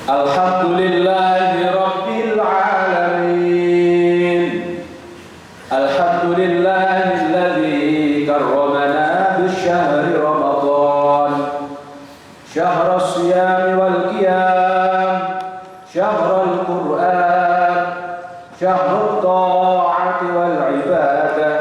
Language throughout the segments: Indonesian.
Alhamdulillahi Rabbil Alamin. Alhamdulillahilladzi karramana bisyahri Ramadan, syahrul siyami wal qiyam, syahrul Qur'an, syahrut ta'ati wal ibadah.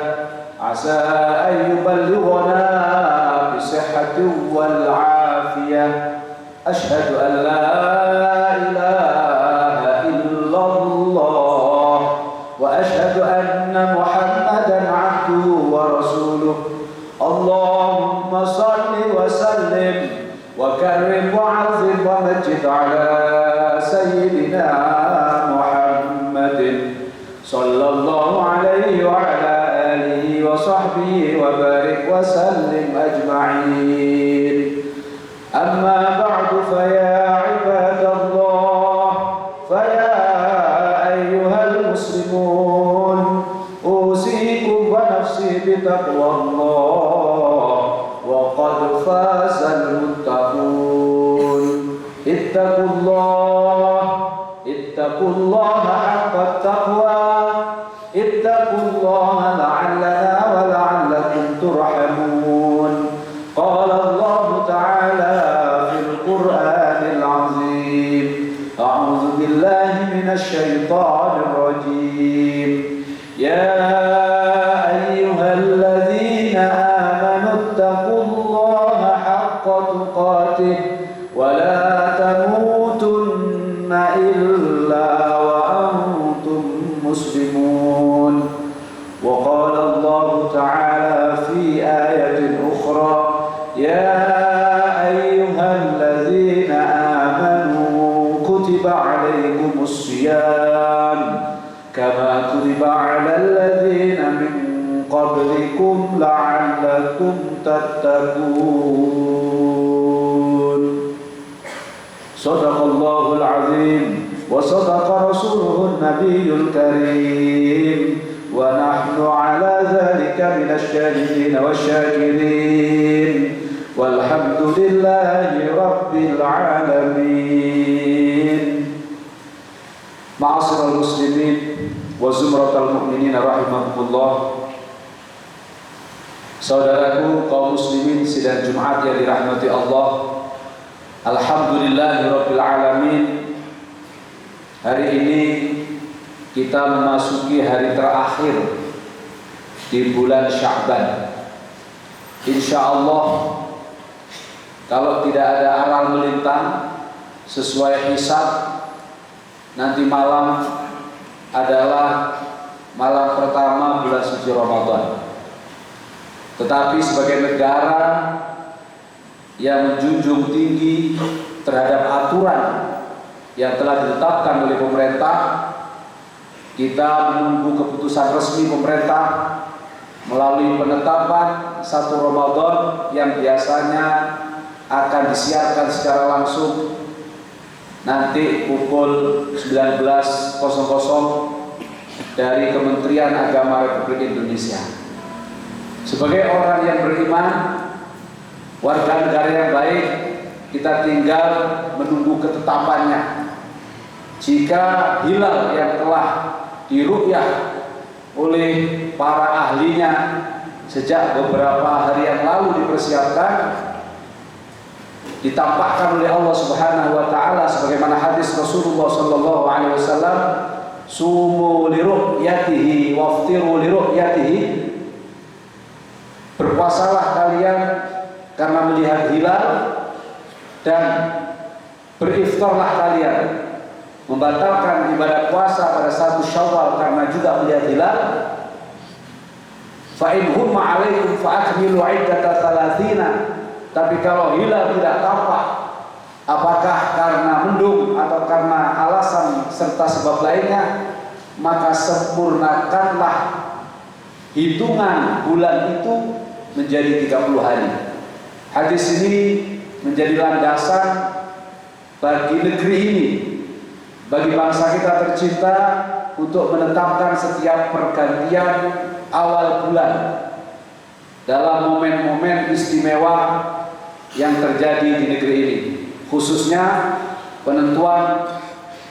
Asa an yuballighana bisihhatin wal afiyah. Asyhadu an la ilaha illallah wa asyhadu anna Muhammadan abduhu wa rasuluh. Allahumma salli wa sallim wa karrim wa azim wa majid ala sayyidina Muhammadin sallallahu alaihi wa ala alihi wa sahbihi wa barik wa sallim ajma'in. Amma ba'du faya ibadallah, faya ayyuhal muslimun, usikum wa nafsi bitaqwallah, wa qad fazal muttaqun. Ittaqullaha haqqa taqwa, ittaqullaha la'allana wa la'allakum turhamun. Qala Allah Ta'ala fil Qur'anil Azim. A'udzu billahi minasy syaithanir rajim. Ya ayyuhalladzina amanu taqullaha haqqa tuqatih wa la tamutunna illa wa antum muslimun. Wa qala Allah Ta'ala fi ayatin ukhra. Ya ayyuhalladzina amanu kutiba alaikumus syiyam kama kutiba alal ladzina min qablikum la'allakum tattaqun. Shadaqallahul azim wa shadaqa rasuluhun nabiyyul karim wa nahnu ala dzalika minasy syahidin wasyakirin. Walhamdulillahi Rabbil Alamin. Ma'asyiral muslimin wa zumratal mu'minin rahimahumullah. Saudaraku kaum muslimin sidang Jumat yang dirahmati Allah. Alhamdulillahi Rabbil Alamin. Hari ini kita memasuki hari terakhir di bulan Sya'ban. Insyaallah, kalau tidak ada aral melintang sesuai hisab, nanti malam adalah malam pertama bulan suci Ramadan. Tetapi sebagai negara yang menjunjung tinggi terhadap aturan yang telah ditetapkan oleh pemerintah, kita menunggu keputusan resmi pemerintah melalui penetapan 1 Ramadan yang biasanya akan disiarkan secara langsung nanti pukul 19.00 dari Kementerian Agama Republik Indonesia. Sebagai orang yang beriman, warga negara yang baik, kita tinggal menunggu ketetapannya. Jika hilal yang telah diru'yah oleh para ahlinya sejak beberapa hari yang lalu dipersiapkan, ditampakkan oleh Allah Subhanahu wa taala sebagaimana hadis Rasulullah sallallahu alaihi wasallam, sumu li ru'yatihi waftiru li ru'yatihi. Berpuasalah kalian karena melihat hilal dan beriftarlah kalian, membatalkan ibadah puasa pada 1 Syawal karena juga melihat hilal. Fa in humma 'alaikum fa akmilu 'iddata 30. Tapi kalau hilal tidak tampak, apakah karena mendung atau karena alasan serta sebab lainnya, maka sempurnakanlah hitungan bulan itu menjadi 30 hari. Hadis ini menjadi landasan bagi negeri ini, bagi bangsa kita tercinta, untuk menetapkan setiap pergantian awal bulan dalam momen-momen istimewa yang terjadi di negeri ini, khususnya penentuan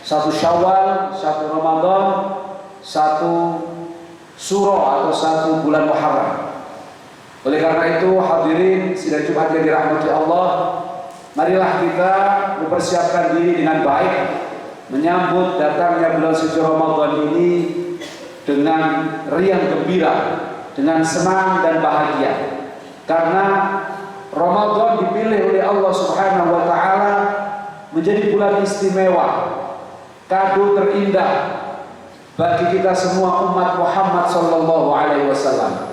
satu Syawal, satu Ramadan, satu Suro atau satu bulan Muharram. Oleh karena itu, hadirin sidang Jumat yang dirahmati Allah, marilah kita mempersiapkan diri dengan baik menyambut datangnya bulan suci Ramadan ini dengan riang gembira, dengan senang dan bahagia. Karena Ramadan dipilih oleh Allah Subhanahu wa taala menjadi bulan istimewa, kado terindah bagi kita semua umat Muhammad sallallahu alaihi wasallam.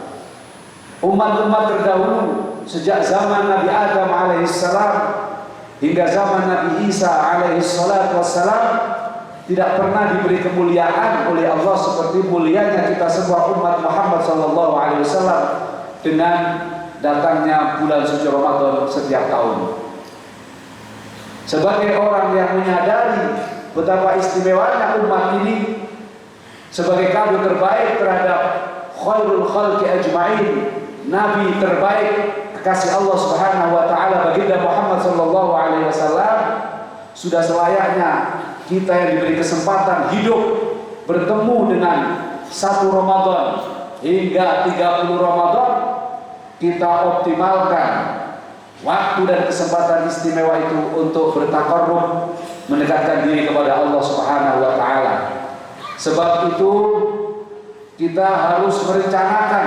Umat-umat terdahulu sejak zaman Nabi Adam alaihissalam hingga zaman Nabi Isa alaihissalam tidak pernah diberi kemuliaan oleh Allah seperti mulianya kita semua umat Muhammad sallallahu alaihi wasallam dengan datangnya bulan suci Ramadan setiap tahun. Sebagai orang yang menyadari betapa istimewanya umat ini sebagai kado terbaik terhadap khairul khalqi ajma'in, nabi terbaik kekasih Allah Subhanahu wa taala baginda Muhammad sallallahu alaihi wasallam, sudah selayaknya kita yang diberi kesempatan hidup bertemu dengan satu Ramadan hingga 30 Ramadan, kita optimalkan waktu dan kesempatan istimewa itu untuk bertakarrub, mendekatkan diri kepada Allah Subhanahu wa taala. Sebab itu kita harus merencanakan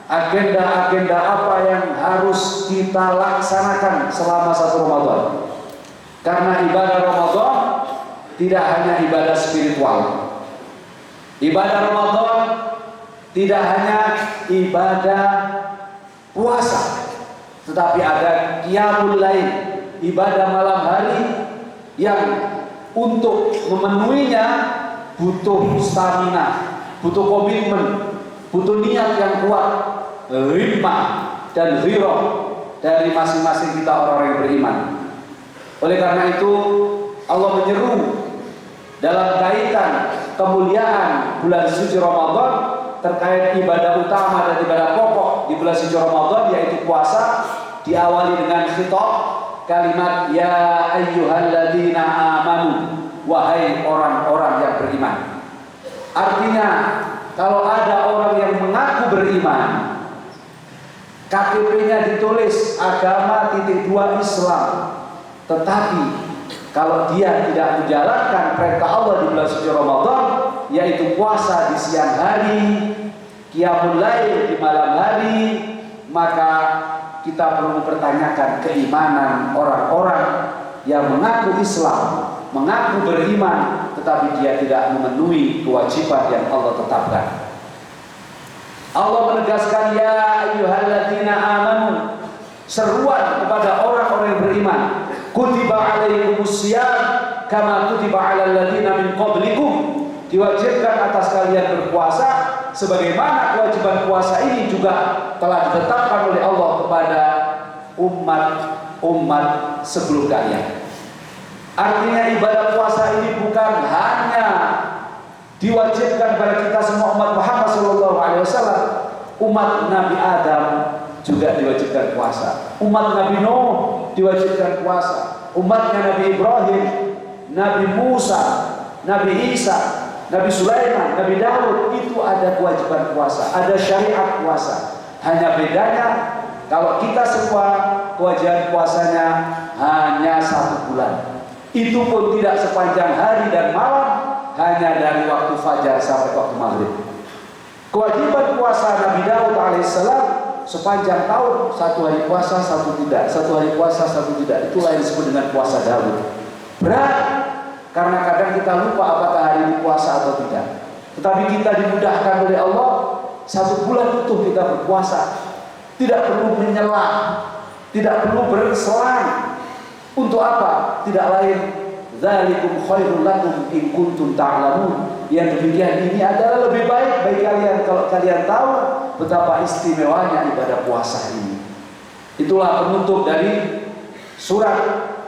agenda-agenda apa yang harus kita laksanakan selama satu Ramadan. Karena ibadah Ramadan tidak hanya ibadah spiritual. Ibadah Ramadan tidak hanya ibadah puasa, tetapi ada qiyamul lail, ibadah malam hari yang untuk memenuhinya butuh stamina, butuh komitmen, butuh niat yang kuat, himmah dan ghirah dari masing-masing kita orang-orang yang beriman. Oleh karena itu Allah menyeru dalam kaitan kemuliaan bulan suci Ramadan terkait ibadah utama dan ibadah pokok di bulan suci Ramadan, yaitu puasa, diawali dengan khitab kalimat ya ayyuhalladzina amanu, wahai orang-orang yang beriman. Artinya kalau ada orang yang mengaku beriman, KTP-nya ditulis agama .2 Islam, tetapi kalau dia tidak menjalankan perintah Allah di bulan suci Ramadan, yaitu puasa di siang hari, qiyamul lail di malam hari, maka kita perlu mempertanyakan keimanan orang-orang yang mengaku Islam, mengaku beriman, tetapi dia tidak memenuhi kewajiban yang Allah tetapkan. Allah menegaskan ya ayyuhalladzina amanu, seruan kepada orang-orang yang beriman, kutiba alaikumusiyam kama kutiba alal ladzina min qablikum, diwajibkan atas kalian berpuasa sebagaimana kewajiban puasa ini juga telah ditetapkan oleh Allah kepada umat sebelum kalian. Artinya ibadah puasa ini bukan hanya diwajibkan pada kita semua umat Muhammad SAW. Umat Nabi Adam juga diwajibkan puasa. Umat Nabi Nuh diwajibkan puasa. Umatnya Nabi Ibrahim, Nabi Musa, Nabi Isa, Nabi Sulaiman, Nabi Daud, itu ada kewajiban puasa, ada syariat puasa. Hanya bedanya kalau kita semua kewajiban puasanya hanya 1 bulan. Itu pun tidak sepanjang hari dan malam, hanya dari waktu fajar sampai waktu maghrib. Kewajiban puasa Nabi Daud alaihissalam sepanjang tahun, 1 hari puasa, 1 tidak, 1 hari puasa, 1 tidak. Itulah yang disebut dengan puasa Daud. Berat, karena kadang kita lupa apakah hari ini puasa atau tidak. Tetapi kita dimudahkan oleh Allah, 1 bulan utuh kita berpuasa. Tidak perlu menyela, tidak perlu berselang. Untuk apa? Tidak lain, dzalikum khairul lakum in kuntum ta'lamun. Yang demikian ini adalah lebih baik bagi kalian kalau kalian tahu betapa istimewanya ibadah puasa ini. Itulah penutup dari surat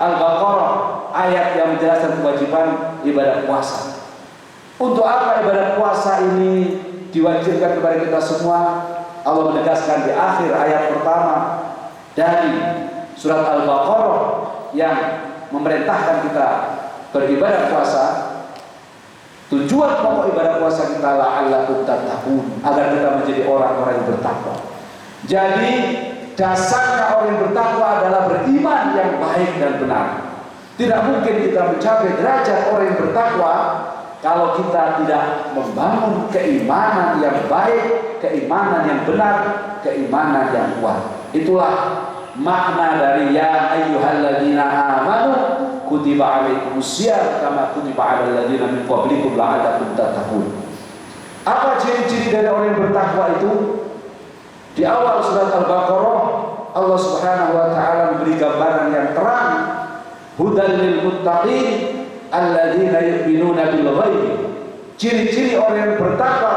Al-Baqarah, ayat yang menjelaskan kewajiban ibadah puasa. Untuk apa ibadah puasa ini diwajibkan kepada kita semua? Allah menegaskan di akhir ayat pertama dari surat Al-Baqarah yang memerintahkan kita beribadah puasa, tujuan pokok ibadah puasa kita la'allakum tattaqun, agar kita menjadi orang-orang yang bertakwa. Jadi dasarnya orang yang bertakwa adalah beriman yang baik dan benar. Tidak mungkin kita mencapai derajat orang yang bertakwa kalau kita tidak membangun keimanan yang baik, keimanan yang benar, keimanan yang kuat. Itulah makna dari ya ayyuhalladzina amanu kutiba alaikumusiyam kama kutiba alal ladzina min qablikum la'allakum tattaqun. Apa ciri-ciri dari orang yang bertakwa itu? Di awal surat Al-Baqarah Allah Subhanahu wa taala memberi gambaran yang terang, hudal lil muttaqin alladzina yu'minuna bil ghaib. Ciri-ciri orang yang bertakwa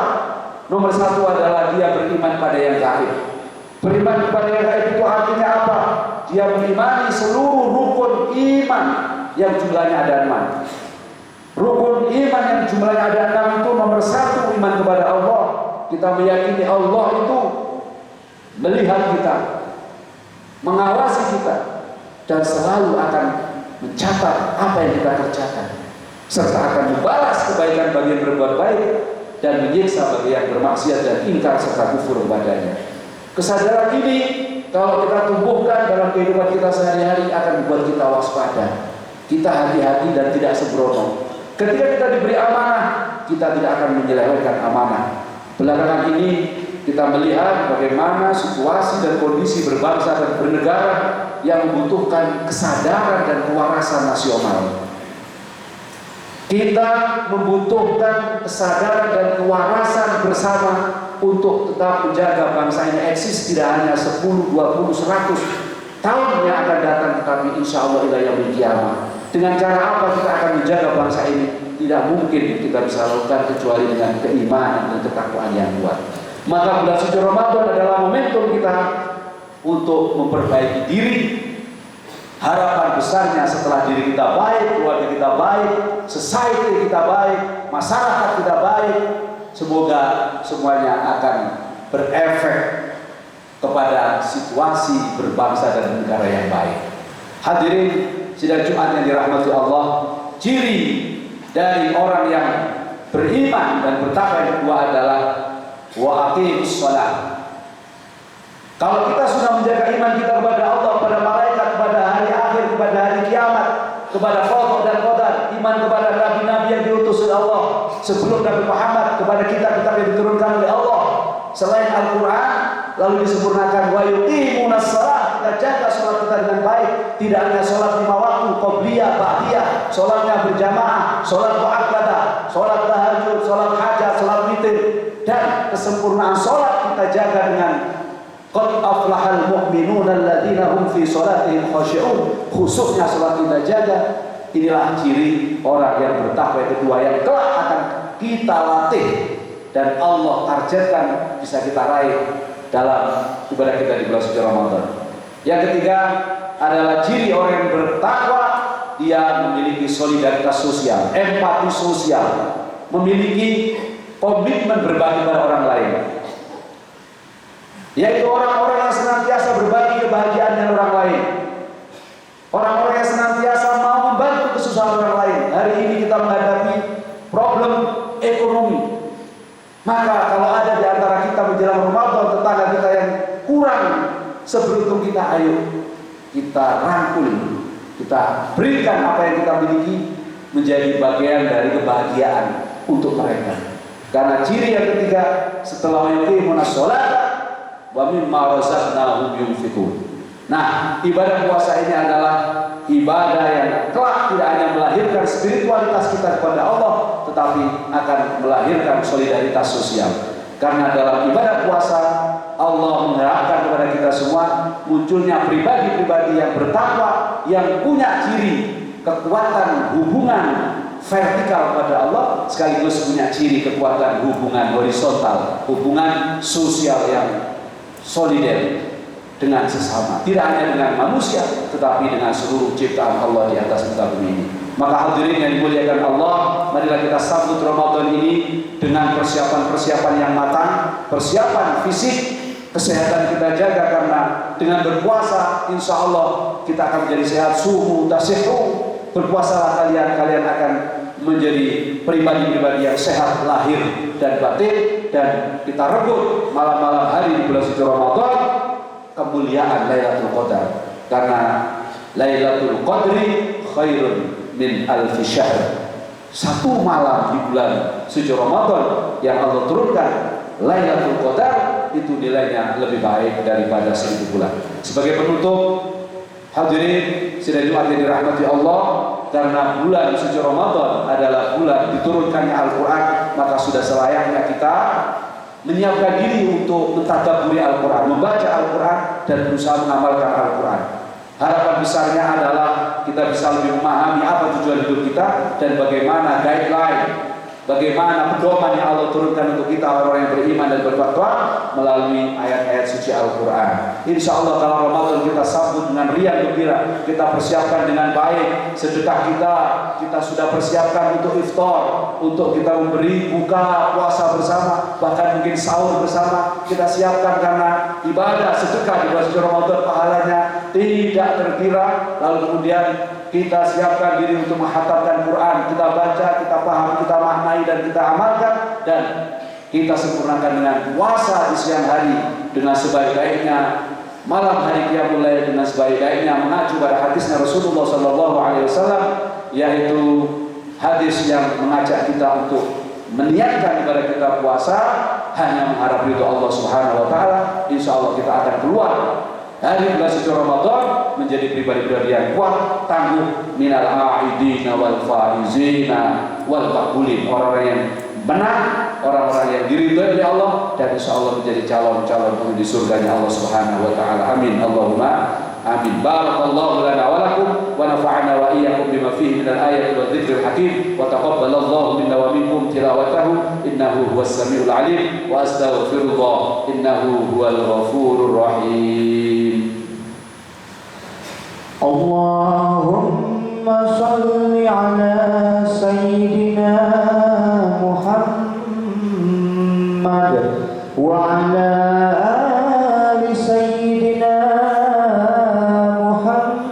nomor satu adalah dia beriman pada yang gaib. Beriman kepada yang gaib itu artinya apa? Dia mengimani seluruh rukun iman yang jumlahnya ada 6. Rukun iman yang jumlahnya ada 6 itu nomor satu iman kepada Allah. Kita meyakini Allah itu melihat kita, mengawasi kita, dan selalu akan mencatat apa yang kita kerjakan, serta akan membalas kebaikan bagi yang berbuat baik dan menyiksa bagi yang bermaksiat dan ingkar serta kufur kepadanya. Kesadaran ini kalau kita tumbuhkan dalam kehidupan kita sehari-hari akan membuat kita waspada, kita hati-hati dan tidak sembrono. Ketika kita diberi amanah, kita tidak akan menyelewengkan amanah. Belakangan ini kita melihat bagaimana situasi dan kondisi berbangsa dan bernegara yang membutuhkan kesadaran dan kewarasan nasional. Kita membutuhkan kesadaran dan kewarasan bersama untuk tetap menjaga bangsa ini eksis tidak hanya 10, 20, 100 tahun yang akan datang, tetapi insya Allah ila yaumil qiyamah. Dengan cara apa kita akan menjaga bangsa ini? Tidak mungkin kita bisa lakukan kecuali dengan keimanan dan ketakwaan yang kuat. Maka bulan suci Ramadan adalah momentum kita untuk memperbaiki diri. Harapan besarnya setelah diri kita baik, keluarga kita baik, society kita baik, masyarakat kita baik, semoga semuanya akan berefek kepada situasi berbangsa dan negara yang baik. Hadirin sidang Jumat yang dirahmati Allah, ciri dari orang yang beriman dan bertakwa yang kedua adalah wa aqimus shalah. Kalau kita sudah menjaga iman kita kepada Allah, kepada malaikat, kepada hari akhir, kepada hari kiamat, kepada qada dan qadar, iman kepada nabi-nabi yang diutus oleh Allah sebelum Nabi Muhammad, kepada kitab-kitab yang diturunkan oleh Allah selain Al-Quran, lalu disempurnakan wa yuqimunas shalah, kita jaga sholat kita dengan baik, tidak hanya sholat 5 waktu, qobliyah, ba'diyah, sholatnya berjamaah, sholat muakkadah, sholat tahajud, sholat hajat, sholat witir, dan kesempurnaan sholat kita jaga dengan qad aflahal mu'minuna alladzina hum fi sholatihim khashi'un, khususnya sholat kita jaga. Inilah ciri orang yang bertakwa yang kedua yang kelak akan kita latih dan Allah targetkan bisa kita raih dalam ibadah kita di bulan suci Ramadan. Yang ketiga adalah ciri orang yang bertakwa, dia memiliki solidaritas sosial, empati sosial, memiliki komitmen berbagi pada orang lain, yaitu orang-orang yang senantiasa berbagi kebahagiaan dengan orang lain, orang-orang yang senantiasa mau membantu kesusahan orang lain. Hari ini kita menghadapi problem ekonomi, maka kalau ada di antara kita menjelang Ramadan tetangga kita yang kurang seberuntung kita, ayo kita rangkul, kita berikan apa yang kita miliki menjadi bagian dari kebahagiaan untuk mereka. Karena ciri yang ketiga setelah yuqimunas shalah wa mimma razaqnahum yunfiqun. Nah, ibadah puasa ini adalah ibadah yang kelak tidak hanya melahirkan spiritualitas kita kepada Allah, tetapi akan melahirkan solidaritas sosial. Karena dalam ibadah puasa Allah mengharapkan kepada kita semua munculnya pribadi-pribadi yang bertakwa, yang punya ciri kekuatan hubungan vertikal pada Allah, sekaligus punya ciri kekuatan hubungan horizontal, hubungan sosial yang solider dengan sesama, tidak hanya dengan manusia tetapi dengan seluruh ciptaan Allah di atas muka bumi ini. Maka hadirin yang dimuliakan Allah, marilah kita sambut Ramadan ini dengan persiapan-persiapan yang matang, persiapan fisik, kesehatan kita jaga, karena dengan berpuasa insya Allah kita akan menjadi sehat. Sumu tasihu, berpuasalah kalian akan menjadi pribadi-pribadi yang sehat lahir dan batin. Dan kita rebut malam-malam hari di bulan suci Ramadan kemuliaan Lailatul Qadar, karena Lailatul Qadri khairun min alfi syahr. Satu malam di bulan suci Ramadan yang Allah turunkan Lailatul Qadar itu nilainya lebih baik daripada 1000 bulan. Sebagai penutup, hadirin sidang Jumat yang dirahmati Allah, karena bulan suci Ramadan adalah bulan diturunkannya Al-Quran, maka sudah selayaknya kita menyiapkan diri untuk mentadabburi Al-Quran, membaca Al-Quran dan berusaha mengamalkan Al-Quran. Harapan besarnya adalah kita bisa lebih memahami apa tujuan hidup kita dan bagaimana guideline, bagaimana pedoman yang Allah turunkan untuk kita orang yang beriman dan bertakwa melalui ayat-ayat suci Al-Quran. Insya Allah kalau Ramadan kita sambut dengan riang gembira, kita persiapkan dengan baik sedekah kita sudah persiapkan untuk iftar, untuk kita memberi buka puasa bersama, bahkan mungkin sahur bersama kita siapkan, karena ibadah sedekah di bulan suci Ramadan pahalanya tidak terkira. Lalu kemudian kita siapkan diri untuk menghatamkan Quran, kita baca, kita paham, kita maknai dan kita amalkan, dan kita sempurnakan dengan puasa di siang hari dengan sebaik-baiknya, malam hari qiyamul lail dengan sebaik-baiknya, mengacu pada hadisnya Rasulullah SAW, yaitu hadis yang mengajak kita untuk meniatkan ibadah kita puasa hanya mengharap ridho Allah Subhanahu wa taala. Insya Allah kita akan keluar hari bulan suci Ramadan menjadi pribadi-pribadi yang kuat, tangguh, minal a'idina wal faizina wal maqbulin, orang-orang yang menang, orang-orang yang diridhoi oleh Allah, dan insya Allah menjadi calon-calon di surganya Allah Subhanahu wa taala. Amin. Allahumma amin. Barakallahu lana wa lakum wa nafa'ana wa iyyakum bima fihi minal ayati wa dzikril hakim wa taqabbalallahu minna wa minkum tilawatahu innahu huwas samiul alim wa astaghfirullah innahu huwal ghafurur rahim. Allahumma salli ala sayyidina Muhammad wa ala ali sayyidina Muhammad.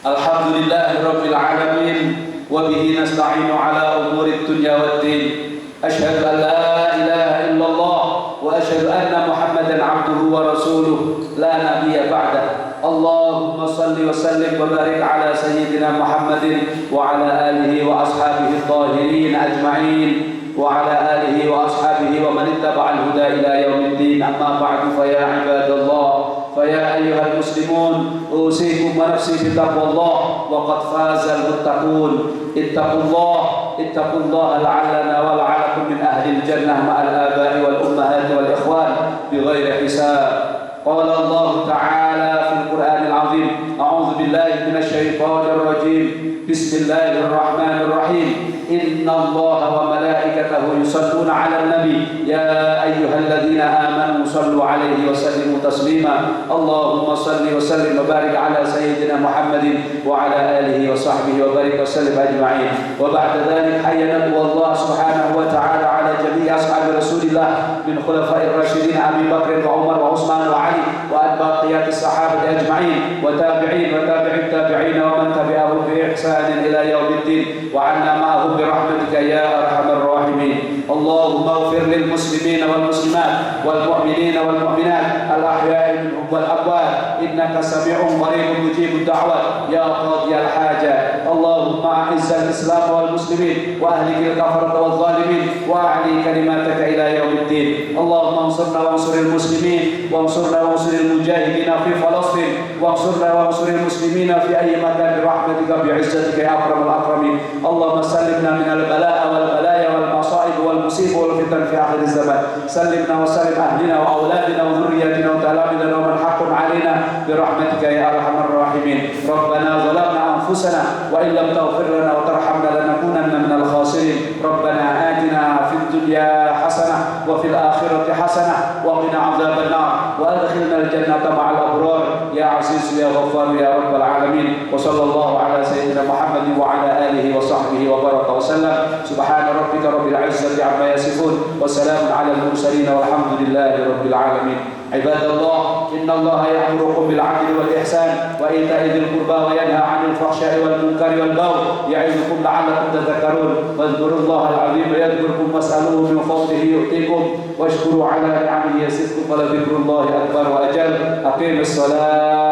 Alhamdulillahirabbil alamin wa bihi nasta'inu ala umuri dunya waddin. Asyhadu an la ilaha illallah wa asyhadu anna Muhammadan abduhu wa rasuluh la nabiyya ba'dah. Allahumma salli wa sallim wa barik ala sayyidina Muhammadin wa ala alihi wa ashabihi at-tahirin ajma'in wa ala alihi wa ashabihi wa man ittaba'al huda ila yaumiddin. Amma ba'du, fa ya ibadallah, fa ya ayyuhal muslimun, usikum wa nafsi bi taqwallah wa qad fazal muttaqun. ittaqullah la'allana wa la'alakum min ahli al-jannah ma'al aba'i wal ummahati wal ikhwan bighairi hisab. قال الله تعالى في القرآن العظيم: أعوذ بالله من الشيطان الرجيم بسم الله الرحمن الرحيم إن الله وملائكته يصلون على النبي يا أيها الذين آمنوا صلوا عليه وسلموا تسليما اللهم صل وسلم وبارك على سيدنا محمد وعلى آله وصحبه وبارك وسلم أجمعين. وبعد ذلك حينا الله سبحانه وتعالى على جميع أصحاب رسول الله من خلفاء الراشدين أبي بكر وعمر وعثمان وعلي وأن بقية الصحابة أجمعين وتابعين وتابع التابعين ومن تبعهم بإحسان إلى يوم الدين وعنا معهم برحمتك يا أرحم الراحمين. اللهم اغفر للمسلمين والمسلمات والمؤمنين والمؤمنات الأحياء منهم والأموات إنك سميع قريب مجيب الدعوات يا قاضي الحاجات. اللهم أعز الإسلام والمسلمين وأهلك الكفرة والظالمين وأعلي كلماتك إلى يوم الدين. اللهم انصرنا وانصر المسلمين وانصرنا وانصر المجاهدين في فلسطين وانصرنا وانصر المسلمين في أي مكان برحمتك بعزتك يا أكرم الأكرمين. اللهم سلمنا من البلاء والبلايا والمصائب والمصيب والفتن في آخر الزمان. سلمنا وسلم أهلنا وأولادنا وذرياتنا وتلامذنا ومن حق علينا برحمتك يا أرحم الراحمين. ربنا ظلمنا أنفسنا وإن لم تغفر لنا وترحمنا لنكونن من الخاسرين. ربنا آتنا في الدنيا حسنة وفي الآخرة حسنة وقنا عذاب النار وأدخلنا الجنة مع الأبرار يا عزيز يا غفار يا رب العالمين. وصلى الله على سيدنا محمد وعلى آله وصحبه وبارك وسلم. سبحان ربك رب العزة عما يصفون وسلام على المرسلين والحمد لله رب العالمين. Ibadallah, innallaha ya'murukum bil 'adli wal ihsan wa ita'i dzil qurba wa yanha 'anil fahsya'i wal munkari wal baghi ya'idukum la'allakum tadhakkarun. Wadhkurullaha al-'azim yadhkurkum was'aluhu min fadlihi yu'tikum washkuru 'ala ni'amihi yazidkum wa la dzikrullahi akbar wa ajal. Aqimus shalah.